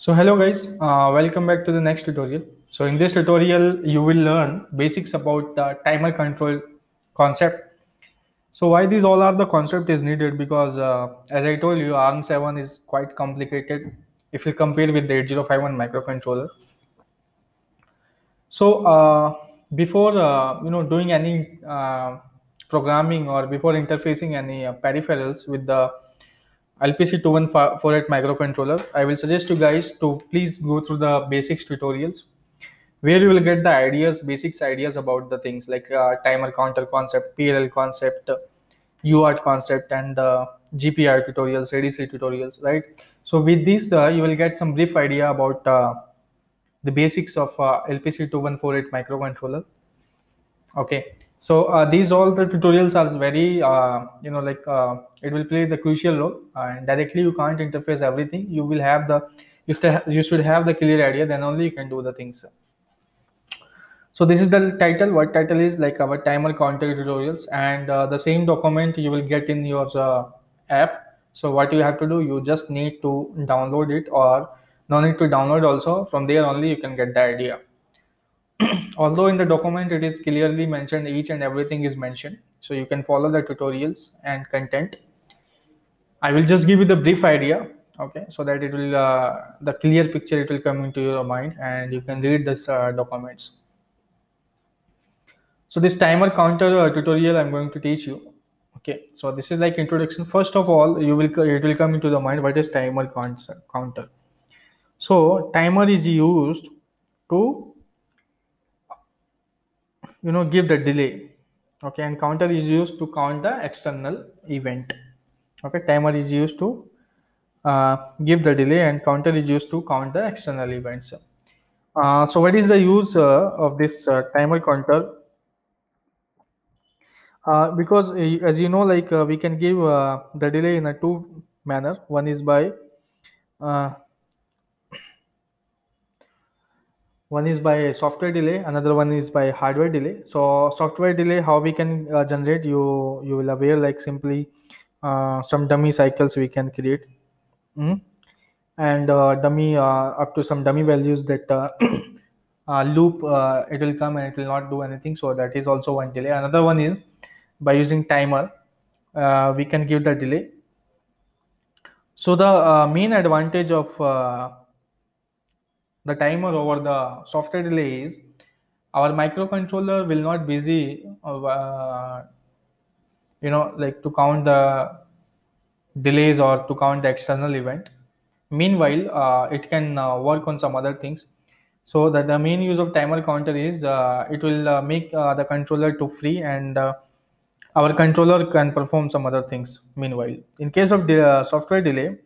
So hello guys, welcome back to the next tutorial. So in this tutorial, you will learn basics about the timer control concept. So why these all are the concept is needed because as I told you, ARM7 is quite complicated if you compare with the 8051 microcontroller. So before doing any programming or before interfacing any peripherals with the LPC2148 microcontroller, I will suggest you guys to please go through the basics tutorials where you will get the ideas, basics ideas about the things like timer counter concept, PLL concept, UART concept, and GPR tutorials, ADC tutorials, right? So with this, you will get some brief idea about the basics of LPC2148 microcontroller. Okay, so these all the tutorials are very it will play the crucial role, and directly you can't interface everything. You will have the you should have the clear idea, then only you can do the things. So this is the title. What title is like our timer counter tutorials, and the same document you will get in your app. So what you have to do, you just need to download it, or no need to download also. From there only you can get the idea. Although in the document it is clearly mentioned, each and everything is mentioned, so you can follow the tutorials and content. I will just give you the brief idea, okay, so that it will the clear picture it will come into your mind and you can read this documents. So this timer counter tutorial I'm going to teach you. Okay, so this is like introduction. First of all, it will come into the mind what is timer counter. So timer is used to give the delay. Okay, and counter is used to count the external event. Okay, timer is used to give the delay, and counter is used to count the external events. So what is the use of this timer counter? Because as you know, like we can give the delay in a two manner. Uh, one is by software delay, another one is by hardware delay. So software delay, how we can generate, you will aware, like simply some dummy cycles we can create. Mhm. And dummy up to some dummy values that loop, it will come and it will not do anything, so that is also one delay. Another one is by using timer, we can give the delay. So the main advantage of the timer over the software delay is our microcontroller will not busy like to count the delays or to count the external event. Meanwhile, it can work on some other things. So that the main use of timer counter is it will make the controller to free, and our controller can perform some other things. Meanwhile, in case of the software delay,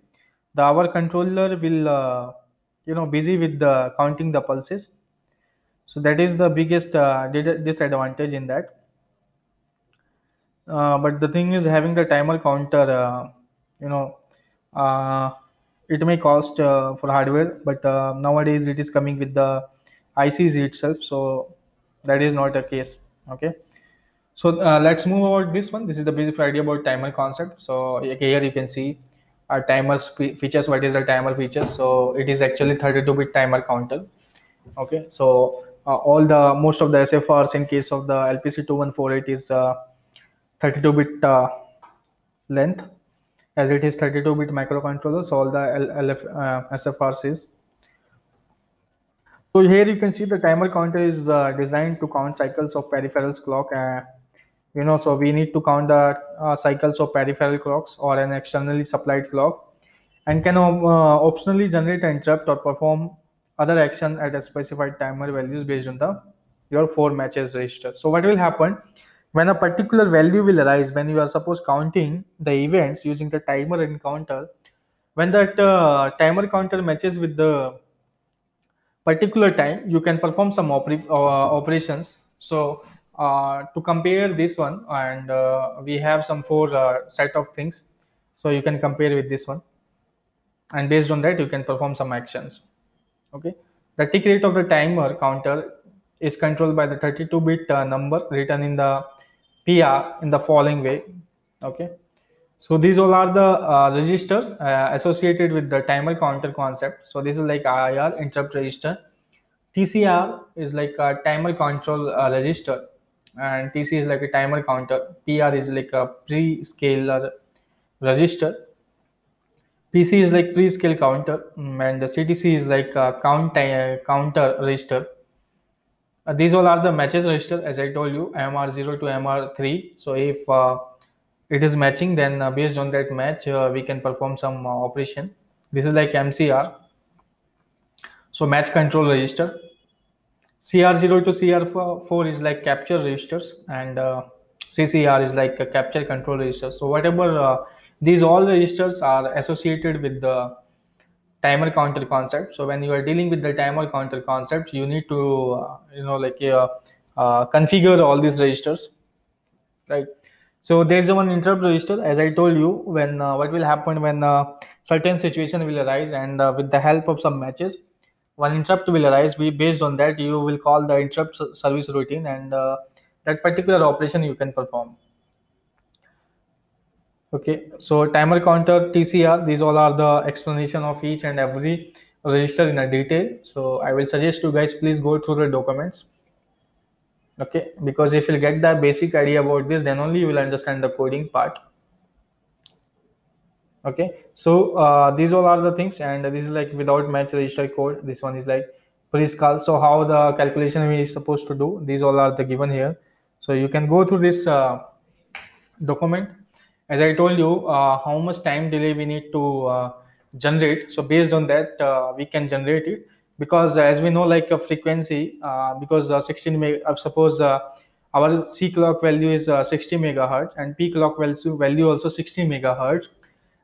the our controller will busy with the counting the pulses. So that is the biggest disadvantage in that. But the thing is, having the timer counter, you know, uh, it may cost for hardware, but nowadays it is coming with the ICs itself, so that is not a case. Okay, so let's move about this one. This is the basic idea about timer concept. So here you can see our timer features. What is the timer features? So it is actually 32-bit timer counter. Okay, so all the most of the SFRs in case of the LPC2148 is 32-bit length, as it is 32-bit microcontroller. So all the SFRs is. So here you can see the timer counter is designed to count cycles of peripherals clock. So we need to count the cycles of peripheral clocks or an externally supplied clock, and can optionally generate an interrupt or perform other action at a specified timer values based on the your 4 matches register. So what will happen when a particular value will arise when you are suppose counting the events using the timer and counter? When that timer counter matches with the particular time, you can perform some operations. So to compare this one, and we have some four set of things, so you can compare with this one, and based on that you can perform some actions. Okay, the tick rate of the timer counter is controlled by the 32-bit number written in the PR in the following way. Okay, So these all are the registers associated with the timer counter concept. So this is like IR, interrupt register. TCR is like a timer control register, and TC is like a timer counter. PR is like a pre-scaler register. PC is like pre-scale counter, and the CTC is like a counter register. These all are the matches register, as I told you, MR0 to MR3. So if it is matching, then based on that match, we can perform some operation. This is like MCR, so match control register. CR0 to CR4 is like capture registers, and CCR is like a capture control register. So whatever these all registers are associated with the timer counter concept. So when you are dealing with the timer counter concept, you need to configure all these registers, right? So there is one interrupt register, as I told you, when what will happen when certain situation will arise, and with the help of some matches, one interrupt will arise. We based on that, you will call the interrupt service routine, and that particular operation you can perform. Okay, so timer counter, TCR, these all are the explanation of each and every register in a detail. So I will suggest you guys, please go through the documents. Okay, because if you get the basic idea about this, then only you will understand the coding part. Okay, so these all are the things, and this is like without match register code. This one is like pre-scal. So how the calculation we is supposed to do, these all are the given here. So you can go through this document. As I told you, how much time delay we need to generate. So based on that, we can generate it, because as we know, like a frequency, because 16 suppose our C clock value is 60 megahertz, and P clock value also 60 megahertz.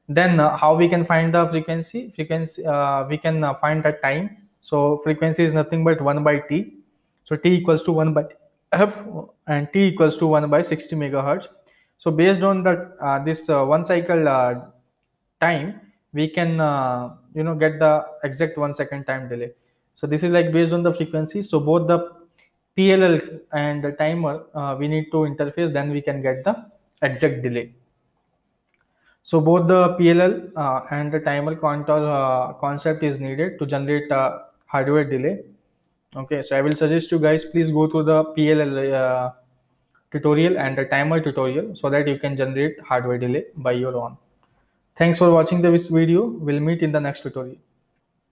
Then how we can find the frequency, we can find the time. So frequency is nothing but 1 by t. So t equals to 1 by f, and t equals to 1 by 60 megahertz. So based on that, this one cycle time, we can get the exact 1 second time delay. So this is like based on the frequency. So both the PLL and the timer, we need to interface, then we can get the exact delay. So both the PLL and the timer counter concept is needed to generate hardware delay. Okay, so I will suggest you guys, please go to the PLL tutorial and the timer tutorial, so that you can generate hardware delay by your own. Thanks for watching this video. We'll meet in the next tutorial.